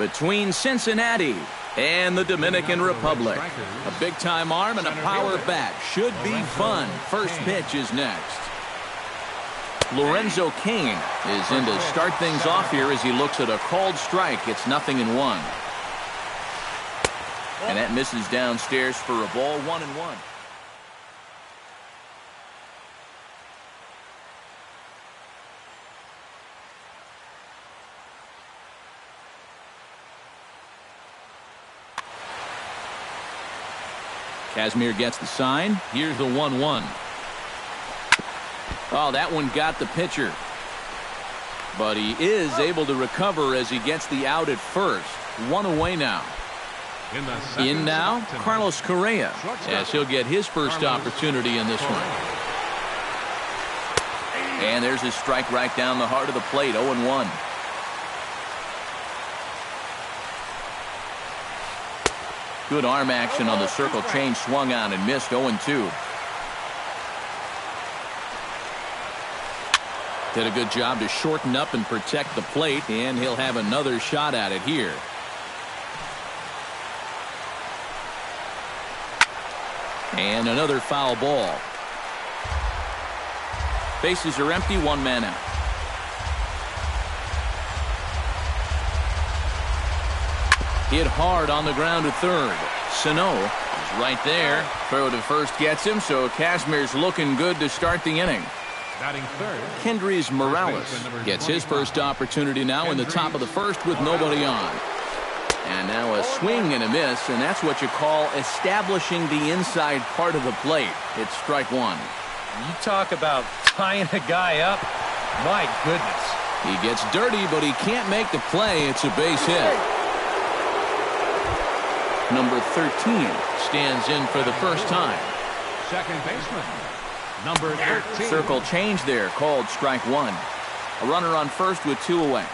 between Cincinnati and the Dominican Republic. A big-time arm and a power bat. Should be fun. First pitch is next. Lorenzo Cain is in to start things off here as he looks at a called strike. It's 0-1. And that misses downstairs for a ball, 1-1. Kazmir gets the sign. Here's the 1-1. Oh, that one got the pitcher. But he is able to recover as he gets the out at first. One away now. In now, Carlos Correa, as he'll get his first opportunity in this one. And there's his strike right down the heart of the plate, 0-1. Good arm action on the circle change, swung on and missed, 0-2. Did a good job to shorten up and protect the plate, and he'll have another shot at it here. And another foul ball. Bases are empty, one man out. Hit hard on the ground to third. Sano is right there. Throw to first gets him, so Kazmir's looking good to start the inning. Kendrys Morales gets his first opportunity now in the top of the first with nobody on. And now a swing and a miss, and that's what you call establishing the inside part of the plate. It's strike one. You talk about tying a guy up. My goodness. He gets dirty, but he can't make the play. It's a base hit. Number 13 stands in for the first time. Second baseman, number 13. Circle change there, called strike one. A runner on first with two away.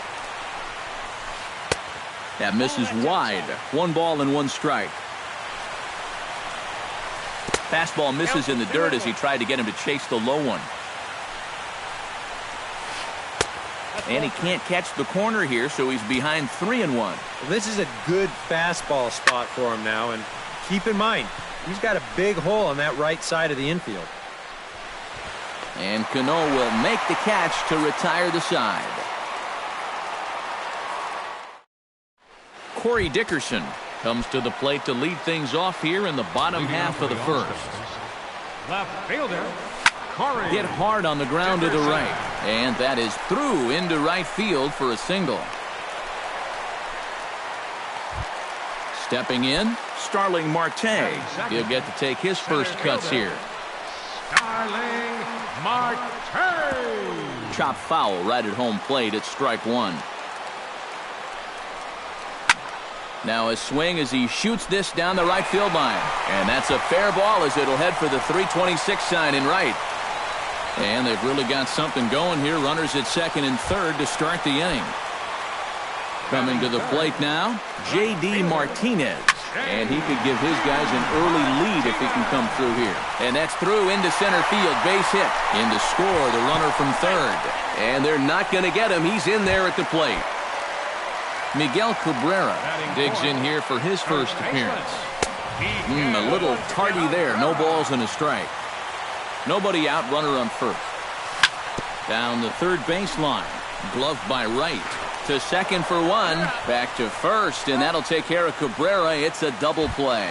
That misses wide. 1 ball and 1 strike. Fastball misses in the dirt as he tried to get him to chase the low one. And he can't catch the corner here, so he's behind 3-1. Well, this is a good fastball spot for him now, and keep in mind, he's got a big hole on that right side of the infield. And Cano will make the catch to retire the side. Corey Dickerson comes to the plate to lead things off here in the bottom half of the first. Left fielder, Corey. Hit hard on the ground to the right. And that is through into right field for a single. Stepping in, Starling Marte. He'll get to take his first cuts here. Starling Marte. Chop foul right at home plate at strike one. Now a swing as he shoots this down the right field line. And that's a fair ball as it'll head for the 326 sign in right. And they've really got something going here. Runners at second and third to start the inning. Coming to the plate now, J.D. Martinez. And he could give his guys an early lead if he can come through here. And that's through into center field. Base hit. In to score the runner from third. And they're not going to get him. He's in there at the plate. Miguel Cabrera digs in here for his first appearance. A little tardy there. No balls and a strike. Nobody out, runner on first. Down the third baseline. Gloved by right. To second for one. Back to first, and that'll take care of Cabrera. It's a double play.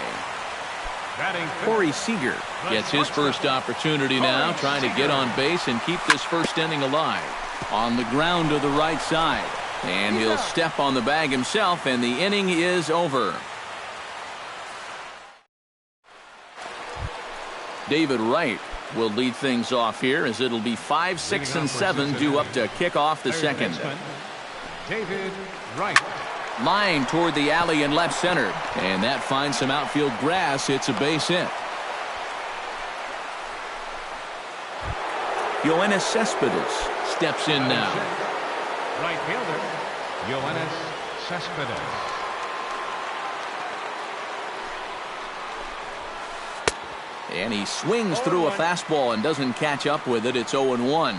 Corey Seager gets his first opportunity now, trying to get on base and keep this first inning alive. On the ground to the right side. And he'll step on the bag himself, and the inning is over. David Wright will lead things off here as it'll be 5, 6, and 7 due up to kick off the second. David Wright. Line toward the alley in left center. And that finds some outfield grass. It's a base hit. Yoenis Cespedes steps in now. Right fielder, Yoenis Cespedes. And he swings through a fastball and doesn't catch up with it. It's 0-1.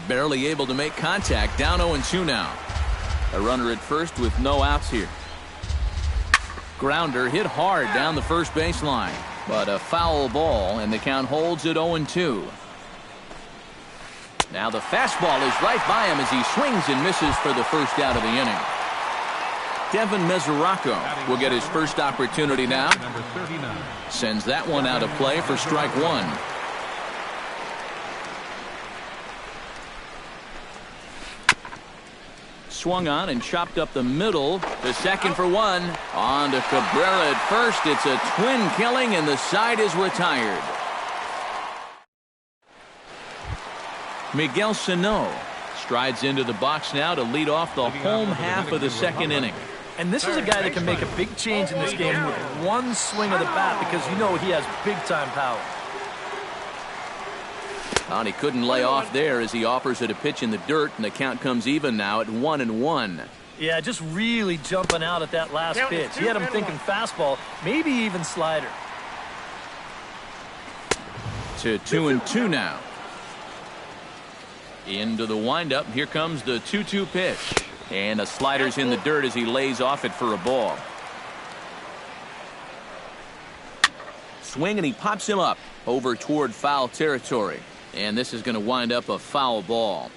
Barely able to make contact. Down 0-2 now. A runner at first with no outs here. Grounder hit hard down the first baseline, but a foul ball, and the count holds at 0-2. Now the fastball is right by him as he swings and misses for the first out of the inning. Devin Mesoraco will get his first opportunity now. Sends that one out of play for strike one. Swung on and chopped up the middle. The second for one. On to Cabrera at first. It's a twin killing, and the side is retired. Miguel Sano strides into the box now to lead off the home half of the second inning. And this is a guy that can make a big change in this game with one swing of the bat, because you know he has big-time power. And he couldn't lay off there as he offers it a pitch in the dirt, and the count comes even now at 1-1. Yeah, just really jumping out at that last pitch. He had him thinking fastball, maybe even slider. To 2-2 now. Into the windup. Here comes the 2-2 pitch. And the slider's in the dirt as he lays off it for a ball. Swing, and he pops him up over toward foul territory. And this is going to wind up a foul ball.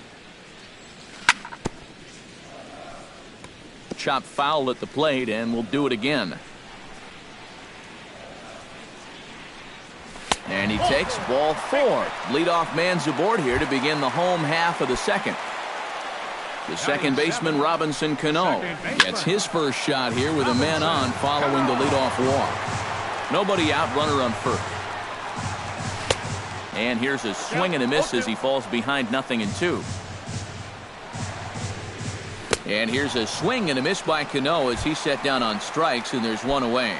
Chop foul at the plate, and we'll do it again. And he takes ball four. Leadoff man's aboard here to begin the home half of the second. The second baseman, Robinson Cano, gets his first shot here with a man on following the leadoff walk. Nobody out, runner on first. And here's a swing and a miss as he falls behind 0-2. And here's a swing and a miss by Cano as he's set down on strikes, and there's one away.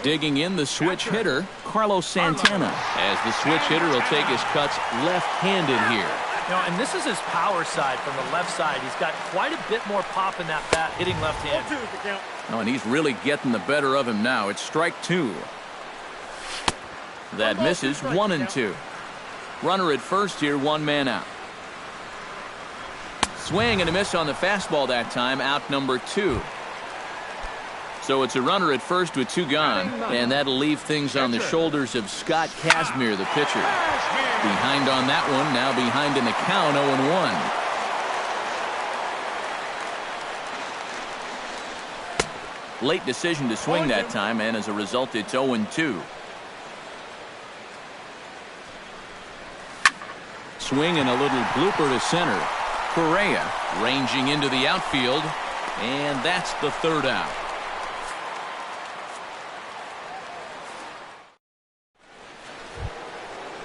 Digging in the switch hitter, Carlos Santana, as the switch hitter will take his cuts left-handed here. You know, and this is his power side from the left side. He's got quite a bit more pop in that bat, hitting left-handed. Oh, and he's really getting the better of him now. It's strike two. That misses. 1-2. Runner at first here, one man out. Swing and a miss on the fastball that time, out number 2. So it's a runner at first with 2 gone, and that'll leave things on the shoulders of Scott Kazmir, the pitcher. Behind on that one, now behind in the count, 0-1. Late decision to swing that time, and as a result, it's 0-2. Swing and a little blooper to center. Correa ranging into the outfield, and that's the third out.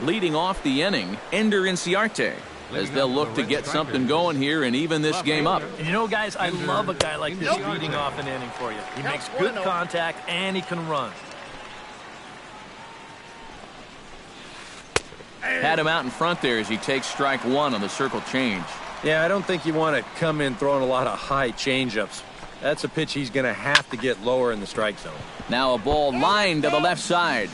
Leading off the inning, Ender Inciarte, as they'll look to get something going here and even this game up. You know, guys, I love a guy like this leading off an inning for you. He makes good contact, and he can run. Had him out in front there as he takes strike one on the circle change. Yeah, I don't think you want to come in throwing a lot of high changeups. That's a pitch he's going to have to get lower in the strike zone. Now a ball lined to the left side.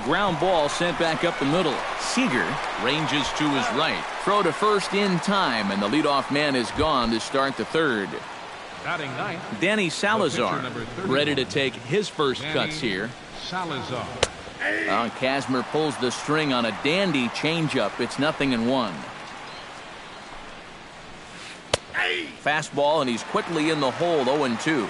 Ground ball sent back up the middle. Seager ranges to his right. Throw to first in time, and the leadoff man is gone to start the third. Danny Salazar ready to take his first cuts here. Salazar. Kazmir pulls the string on a dandy changeup. It's 0-1. Fastball, and he's quickly in the hole. 0-2.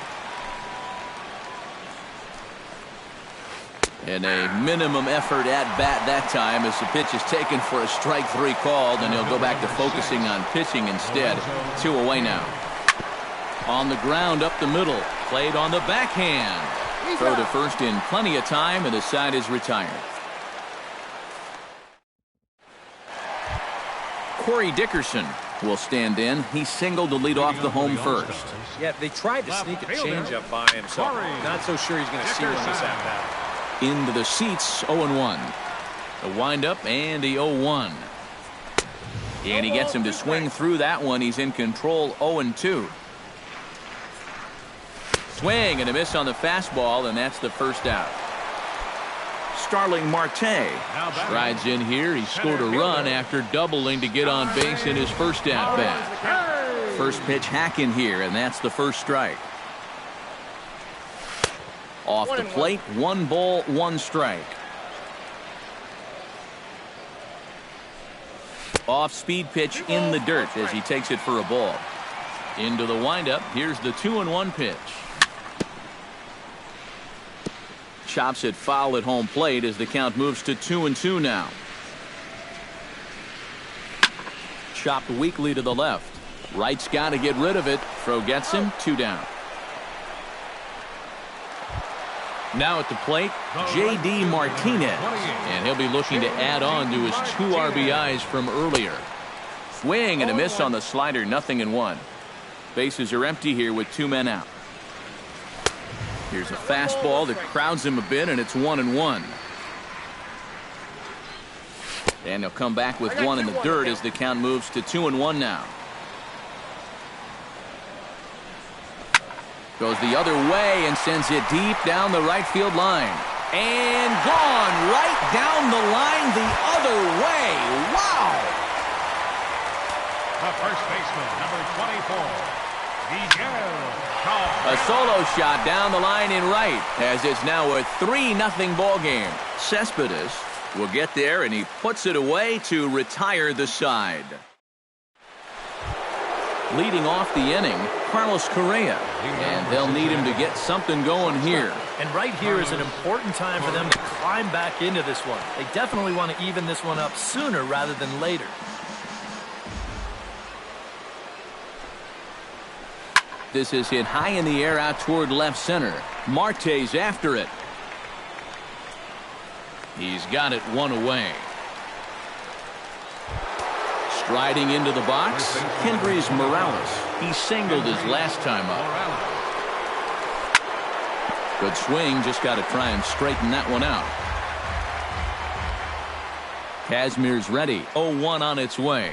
And a minimum effort at bat that time as the pitch is taken for a strike 3 called, and he'll go back to focusing on pitching instead. 2 away now. On the ground up the middle. Played on the backhand. Throw to first in plenty of time, and the side is retired. Corey Dickerson will stand in. He singled to lead off the home first. Yeah, they tried to sneak a changeup by him, so not so sure he's going to see one this at bat. Into the seats, 0-1. A windup and the 0-1. And he gets him to swing through that one. He's in control. 0-2. Swing and a miss on the fastball, and that's the first out. Starling Marte. Strides in here. He scored a run after doubling to get on base in his first at-bat. First pitch hack in here, and that's the first strike. Off the plate, 1 ball, 1 strike. Off-speed pitch in the dirt as he takes it for a ball. Into the windup. Here's the 2-1 pitch. Chops it foul at home plate as the count moves to 2-2 now. Chopped weakly to the left. Right's got to get rid of it. Throw gets him. 2 down. Now at the plate, J.D. Martinez. And he'll be looking to add on to his 2 RBIs from earlier. Swing and a miss on the slider. 0-1. Bases are empty here with 2 men out. Here's a fastball that crowds him a bit, and it's 1-1. And he'll come back with 1 in the dirt as the count moves to 2-1 now. Goes the other way and sends it deep down the right field line. And gone right down the line the other way. Wow! The first baseman, number 24. A solo shot down the line in right as it's now a 3-0 ball game. Cespedes will get there, and he puts it away to retire the side. Leading off the inning, Carlos Correa, and they'll need him to get something going here. And right here is an important time for them to climb back into this one. They definitely want to even this one up sooner rather than later. This is hit high in the air out toward left center. Marte's after it. He's got it 1 away. Striding into the box, Kendrys Morales. He singled his last time up. Good swing, just got to try and straighten that one out. Kazmir's ready. 0-1 on its way.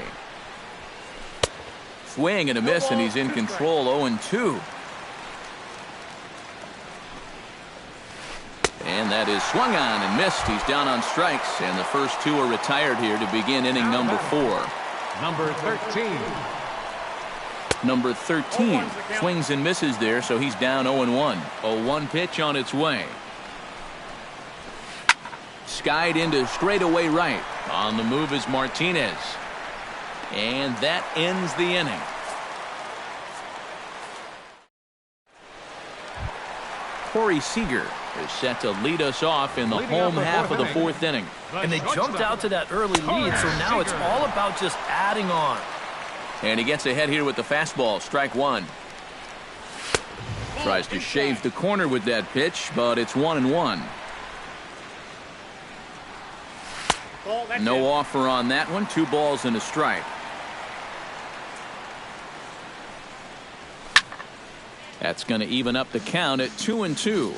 Swing and a miss, and he's in control. 0-2. And that is swung on and missed. He's down on strikes, and the first 2 are retired here to begin inning number 4. Number 13. Number 13 swings and misses there, so he's down 0-1. 0-1 pitch on its way. Skied into straightaway right. On the move is Martinez. And that ends the inning. Corey Seager is set to lead us off in the home half of the 4th inning. And they jumped out to that early lead, so now it's all about just adding on. And he gets ahead here with the fastball. Strike 1. Tries to shave the corner with that pitch, but it's 1-1. No offer on that one. 2 balls and a strike. That's going to even up the count at 2-2.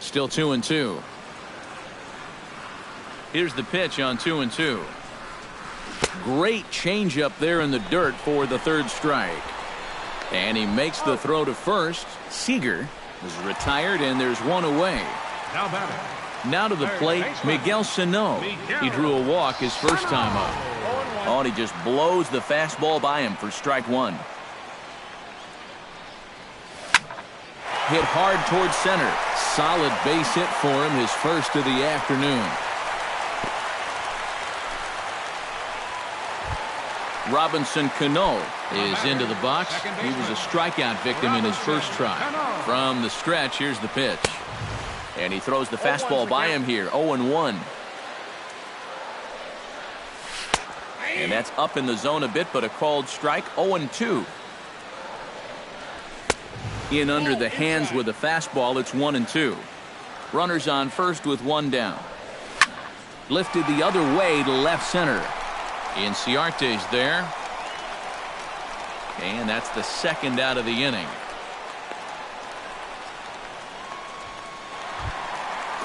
Still 2-2. Here's the pitch on 2-2. Great changeup there in the dirt for the 3rd strike. And he makes the throw to first. Seager is retired, and there's 1 away. Now to the plate, Miguel Sano. He drew a walk his first time up. Oh, and he just blows the fastball by him for strike 1. Hit hard towards center. Solid base hit for him, his first of the afternoon. Robinson Cano is into the box. He was a strikeout victim in his first try. From the stretch, here's the pitch. And he throws the fastball by him here. 0-1. And that's up in the zone a bit, but a called strike. 0-2. In under the hands with a fastball. It's 1-2. Runners on first with 1 down. Lifted the other way to left center. Inciarte's there. And that's the 2nd out of the inning.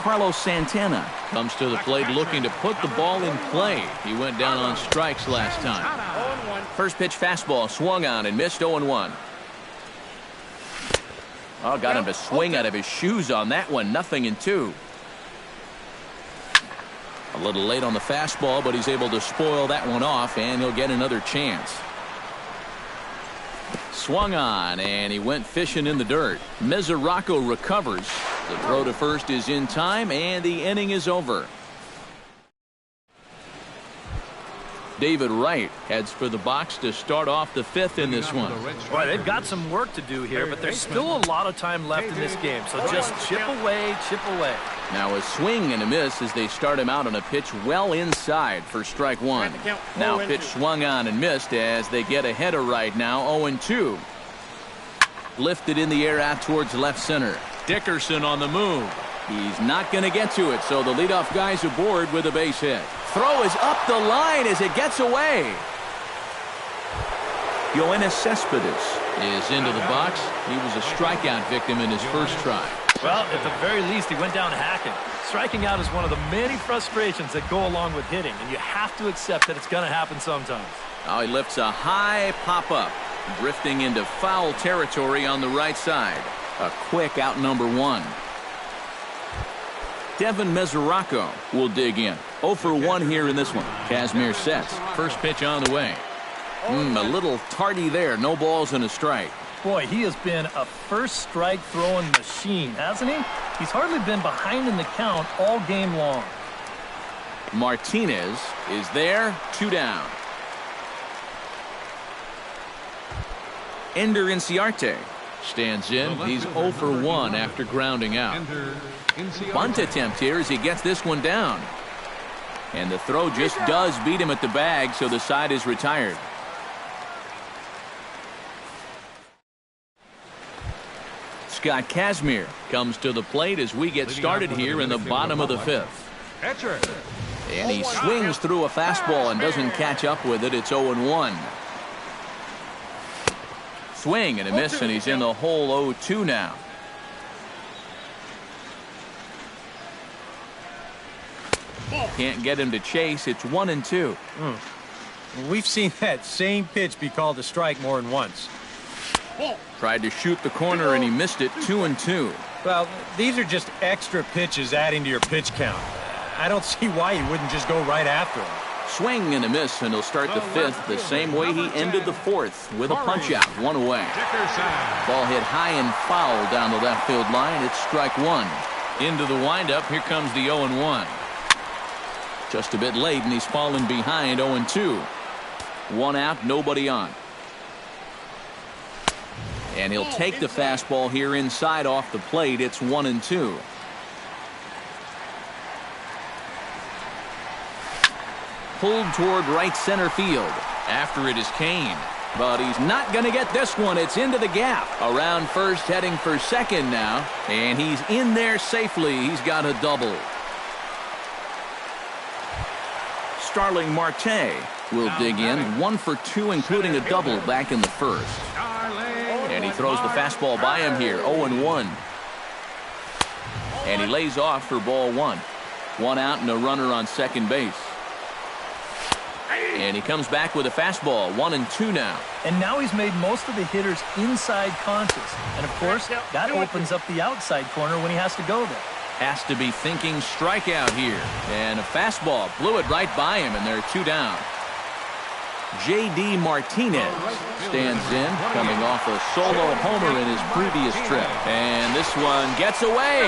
Carlos Santana comes to the plate looking to put the ball in play. He went down on strikes last time. First pitch fastball swung on and missed. 0-1. Oh, got him to swing out of his shoes on that one. 0-2. A little late on the fastball, but he's able to spoil that one off, and he'll get another chance. Swung on, and he went fishing in the dirt. Mesoraco recovers. The throw to first is in time, and the inning is over. David Wright heads for the box to start off the fifth in this one. Boy, they've got some work to do here, but there's still a lot of time left in this game, so just chip away, chip away. Now a swing and a miss as they start him out on a pitch well inside for strike one. Now pitch swung on and missed as they get ahead of Wright now. 0-2. Lifted in the air out towards left center. Dickerson on the move. He's not going to get to it, so the leadoff guy's aboard with a base hit. Throw is up the line as it gets away. Yoenis Cespedes is into the box. He was a strikeout victim in his first try. Well, at the very least, he went down hacking. Striking out is one of the many frustrations that go along with hitting, and you have to accept that it's going to happen sometimes. Now he lifts a high pop-up, drifting into foul territory on the right side. A quick out number one. Devin Mesoraco will dig in. 0 for 1 here in this one. Kazmir sets. First pitch on the way. A little tardy there. No balls and a strike. Boy, he has been a first strike throwing machine, hasn't he? He's hardly been behind in the count all game long. Martinez is there. 2 down. Ender Inciarte stands in. He's 0 for 1 after grounding out. Bunt attempt here as he gets this one down. And the throw just does beat him at the bag, so the side is retired. Scott Kazmir comes to the plate as we get started here in the bottom of the fifth. And he swings through a fastball and doesn't catch up with it. It's 0-1. Swing and a miss, and he's in the hole. 0-2 now. Can't get him to chase. It's 1-2. We've seen that same pitch be called a strike more than once. Tried to shoot the corner and he missed it. 2-2. Well, these are just extra pitches adding to your pitch count. I don't see why you wouldn't just go right after him. Swing and a miss, and he'll start the fifth the same way he ended the fourth with a punch out. 1 away. Ball hit high and foul down the left field line. It's strike one. Into the windup. Here comes the 0-1. Just a bit late, and he's fallen behind. 0-2. 1 out, nobody on. And he'll take the fastball here inside off the plate. It's 1-2. Pulled toward right center field. After it is Kane. But he's not going to get this one. It's into the gap. Around first, heading for second now. And he's in there safely. He's got a double. Starling Marte will dig in. 1 for 2, including a double back in the first. And he throws the fastball by him here. 0-1. And he lays off for ball 1. 1 out and a runner on second base. And he comes back with a fastball. 1-2 now. And now he's made most of the hitters inside conscious. And, of course, that opens up the outside corner when he has to go there. Has to be thinking strikeout here. And a fastball blew it right by him, and they're 2 down. J.D. Martinez stands in, coming off a solo homer in his previous trip. And this one gets away.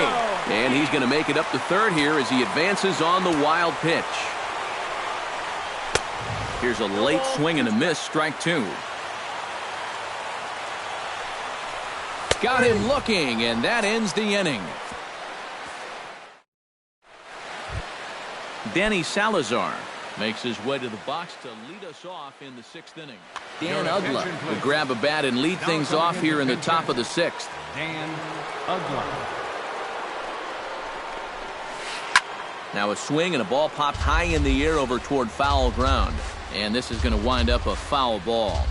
And he's going to make it up to third here as he advances on the wild pitch. Here's a late swing and a miss, strike 2. Got him looking, and that ends the inning. Danny Salazar makes his way to the box to lead us off in the 6th inning. Dan Ugla will grab a bat and lead things off here in the top of the 6th. Dan Ugla. Now a swing and a ball popped high in the air over toward foul ground. And this is going to wind up a foul ball.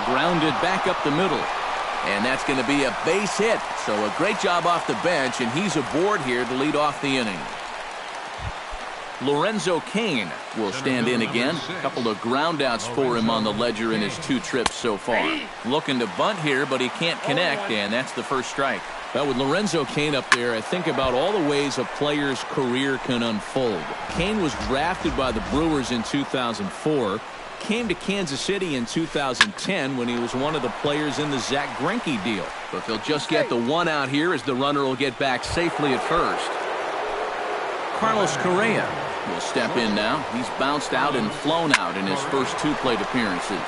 Grounded back up the middle. And that's going to be a base hit. So a great job off the bench, and he's aboard here to lead off the inning. Lorenzo Cain will stand in again. A couple of groundouts for him on the ledger in his 2 trips so far. Looking to bunt here, but he can't connect, and that's the first strike. Well, with Lorenzo Cain up there, I think about all the ways a player's career can unfold. Cain was drafted by the Brewers in 2004. Came to Kansas City in 2010 when he was one of the players in the Zach Greinke deal. But they'll just get the 1 out here as the runner will get back safely at first. Carlos Correa will step in now. He's bounced out and flown out in his first 2 plate appearances.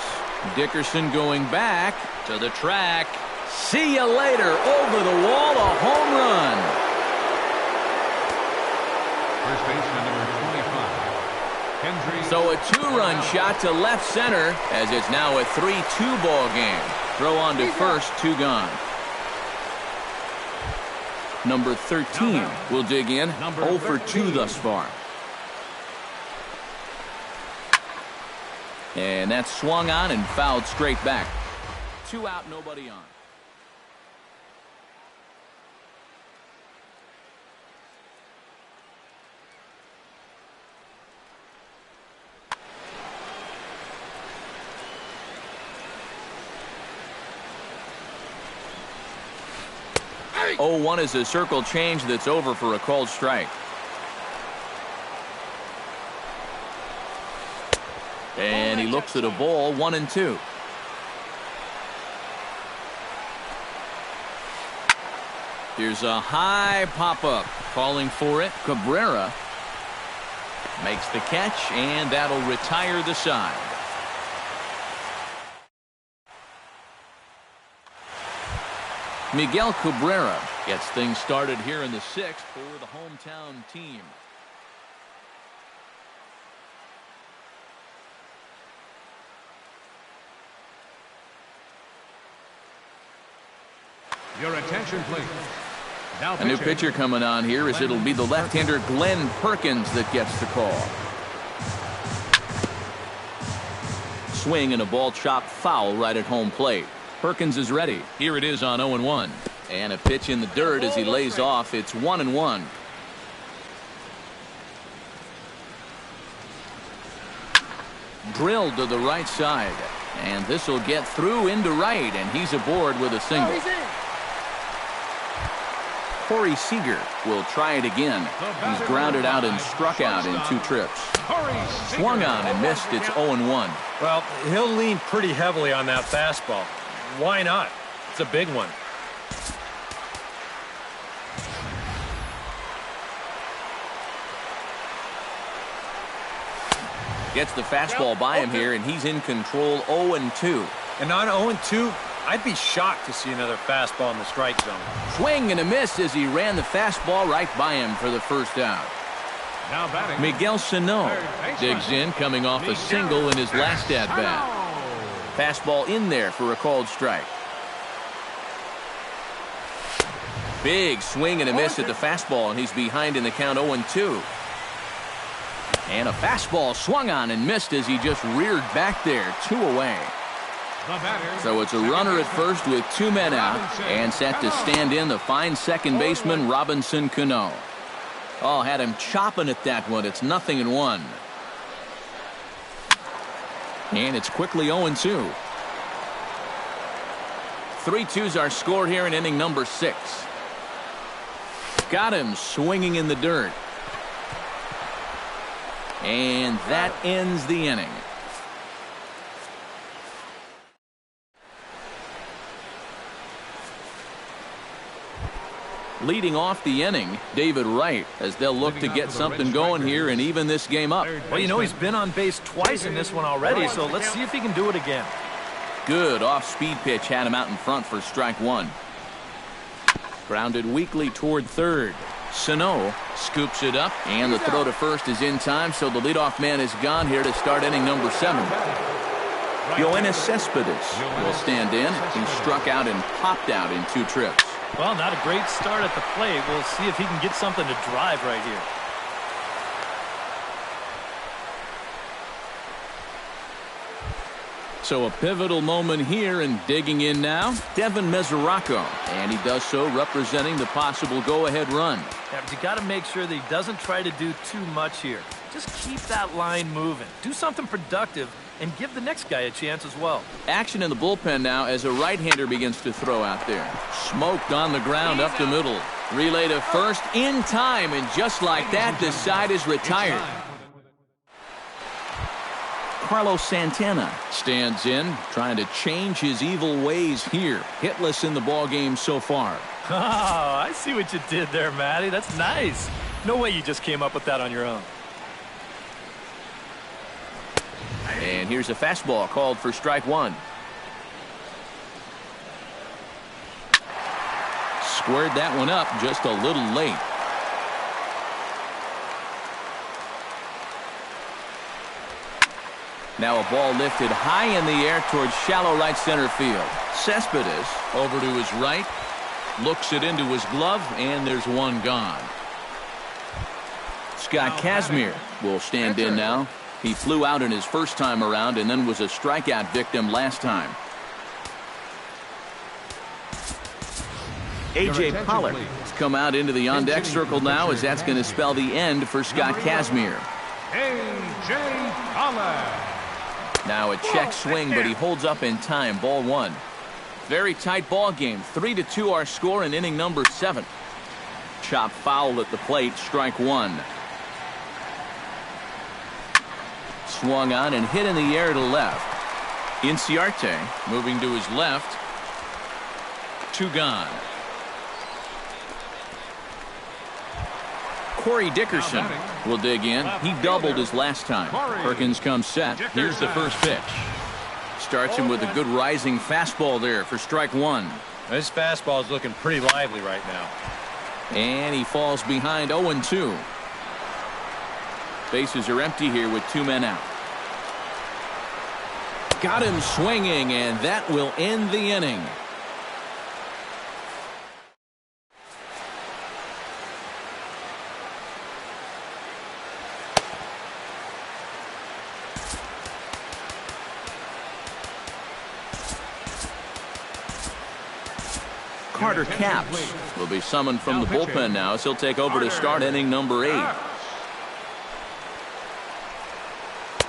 Dickerson going back to the track. See you later. Over the wall, a home run. First baseman number 25. So a 2-run shot to left center as it's now a 3-2 ball game. Throw on to first, 2 gone. Number 13 will dig in. 0 for 2 thus far. And that's swung on and fouled straight back. 2 out, nobody on. Hey. 0-1 is a circle change that's over for a called strike. And he looks at a ball, 1-2. Here's a high pop-up. Calling for it. Cabrera makes the catch, and that'll retire the side. Miguel Cabrera gets things started here in the 6th for the hometown team. Your attention, please. Now A new pitcher coming on here as it'll be the left-hander Glenn Perkins that gets the call. Swing and a ball chopped foul right at home plate. Perkins is ready. Here it is on 0-1. And a pitch in the dirt as he lays off. It's 1-1. Drilled to the right side. And this will get through into right, and he's aboard with a single. Corey Seager will try it again. He's grounded out and struck out in 2 trips. Swung on and missed. It's 0-1. Well, he'll lean pretty heavily on that fastball. Why not? It's a big one. Gets the fastball by him here, and he's in control. 0-2. And on 0-2, I'd be shocked to see another fastball in the strike zone. Swing and a miss as he ran the fastball right by him for the first out. Now batting. Miguel Sano digs in, coming off a single in his last at-bat. Fastball in there for a called strike. Big swing and a miss at the fastball, and he's behind in the count. 0-2. And a fastball swung on and missed as he just reared back there. 2 away. So it's a runner at first with 2 men out, and set to stand in the fine second baseman Robinson Cano. Oh, had him chopping at that one. It's 0-1. And it's quickly 0-2. 3-2's our score here in inning number 6. Got him swinging in the dirt. And that ends the inning. Leading off the inning, David Wright, as they'll look to get something going here and even this game up. Well, you know, he's been on base twice in this one already, so let's see if he can do it again. Good off-speed pitch had him out in front for strike 1. Grounded weakly toward third. Sano scoops it up, and the throw to first is in time, so the leadoff man is gone here to start inning number 7. Yoenis Cespedes will stand in. He struck out and popped out in 2 trips. Well, not a great start at the plate. We'll see if he can get something to drive right here. So a pivotal moment here, and digging in now, Devin Mesoraco. And he does so representing the possible go-ahead run. Yeah, but you got to make sure that he doesn't try to do too much here. Just keep that line moving. Do something productive and give the next guy a chance as well. Action in the bullpen now as a right-hander begins to throw out there. Smoked on the ground up the middle. Relay to first in time, and just like that, the side is retired. Carlos Santana stands in, trying to change his evil ways here. Hitless in the ballgame so far. Oh, I see what you did there, Matty. That's nice. No way you just came up with that on your own. And here's a fastball called for strike one. Squared that one up just a little late. Now a ball lifted high in the air towards shallow right center field. Cespedes over to his right. Looks it into his glove, and there's one gone. Scott Kazmir will stand in now. He flew out in his first time around and then was a strikeout victim last time. A.J. Pollard has come out into the on-deck circle now, as that's going to spell the end for Scott Kazmir. A.J. Pollard. Now a check swing, but he holds up in time. Ball one. Very tight ball game. 3-2 our score in inning number 7. Chop foul at the plate. Strike one. Swung on and hit in the air to left. Inciarte moving to his left. 2 gone. Corey Dickerson will dig in. He doubled his last time. Perkins comes set. Here's the first pitch. Starts him with a good rising fastball there for strike one. This fastball is looking pretty lively right now. And he falls behind 0-2. Bases are empty here with 2 men out. Got him swinging, and that will end the inning. Carter Capps will be summoned from the bullpen now, as he'll take over to start inning number 8.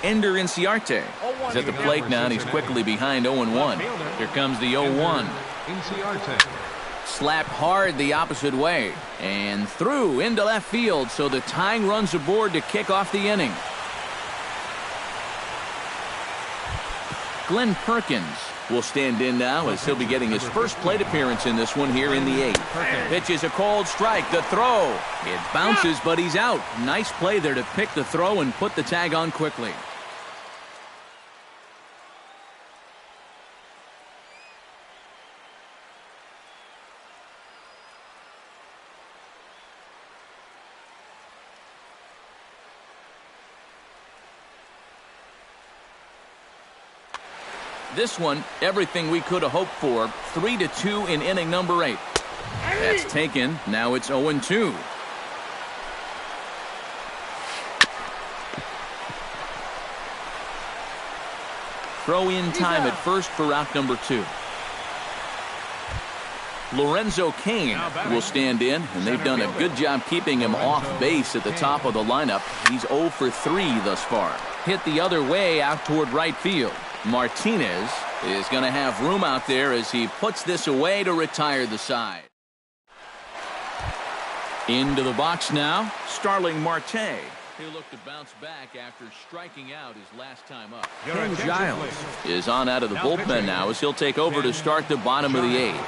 Ender Inciarte is at the plate now, and he's quickly behind 0-1. Here comes the 0-1. Slapped hard the opposite way and through into left field, so the tying runs aboard to kick off the inning. Glenn Perkins will stand in now, as he'll be getting his first plate appearance in this one here in the 8th. Pitch is a cold strike. The throw. It bounces, but he's out. Nice play there to pick the throw and put the tag on quickly. This one, everything we could have hoped for. 3-2 in inning number 8. That's taken. Now it's 0-2. Throw in time at first for out number 2. Lorenzo Cain will stand in, and they've done a good job keeping him off base at the top of the lineup. He's 0 for 3 thus far. Hit the other way out toward right field. Martinez is going to have room out there as he puts this away to retire the side. Into the box now, Starling Marte. He'll look to bounce back after striking out his last time up. Ken Giles is on out of the bullpen now, as he'll take over to start the bottom of the 8th.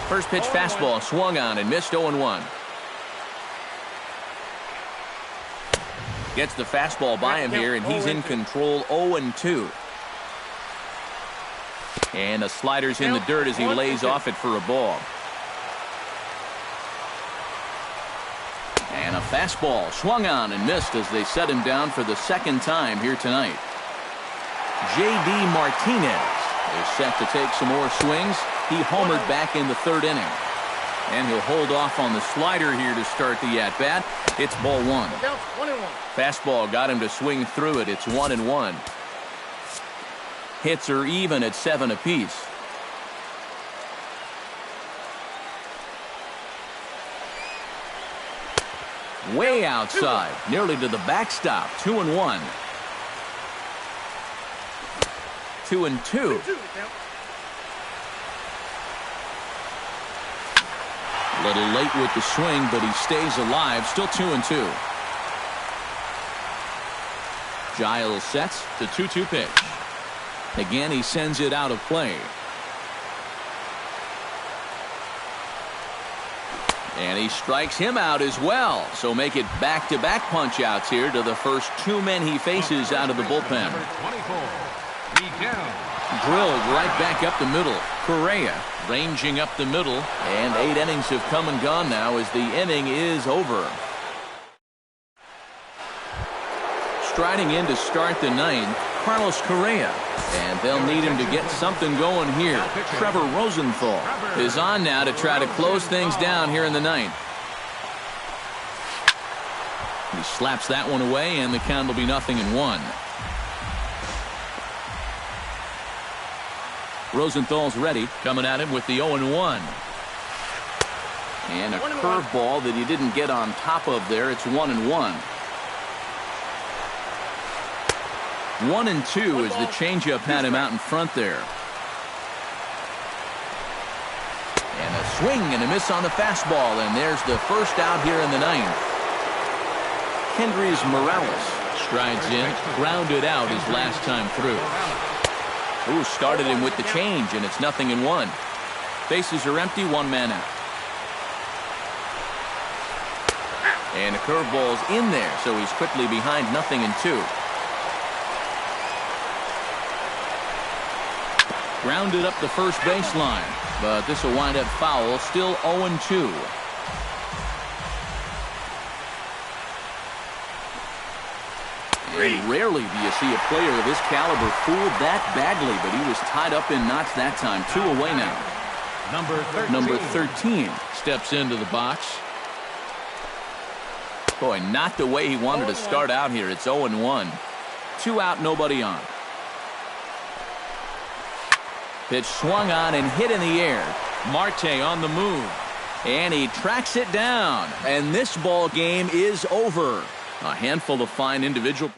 First pitch fastball swung on and missed 0-1. Gets the fastball by him here, and he's in control. 0-2. And the slider's in the dirt as he lays off it for a ball. And a fastball swung on and missed as they set him down for the second time here tonight. J.D. Martinez is set to take some more swings. He homered back in the 3rd inning. And he'll hold off on the slider here to start the at-bat. It's ball 1. Fastball got him to swing through it. It's 1-1. Hits are even at 7 apiece. Way outside, nearly to the backstop. 2-1. 2-2. A little late with the swing, but he stays alive. Still 2-2. Giles sets the 2-2 pitch. Again, he sends it out of play. And he strikes him out as well. So make it back-to-back punch-outs here to the first 2 men he faces out of the bullpen. Drilled right back up the middle. Correa ranging up the middle. And 8 innings have come and gone now as the inning is over. Striding in to start the 9th, Carlos Correa. And they'll need him to get something going here. Trevor Rosenthal is on now to try to close things down here in the 9th. He slaps that one away, and the count will be 0-1. Rosenthal's ready, coming at him with the 0-1. And a curveball that he didn't get on top of there. It's 1-1. 1-2 as the changeup had him out in front there. And a swing and a miss on the fastball, and there's the first out here in the 9th. Kendrys Morales strides in, grounded out his last time through. Ooh, started him with the change, and it's 0-1. Bases are empty, 1 man out. And the curveball's in there, so he's quickly behind 0-2. Grounded up the first baseline, but this will wind up foul. Still 0-2. And rarely do you see a player of his caliber fooled that badly, but he was tied up in knots that time. 2 away now. Number 13 steps into the box. Boy, not the way he wanted to start out here. It's 0-1. 2 out, nobody on. Pitch swung on and hit in the air. Marte on the move. And he tracks it down. And this ball game is over. A handful of fine individual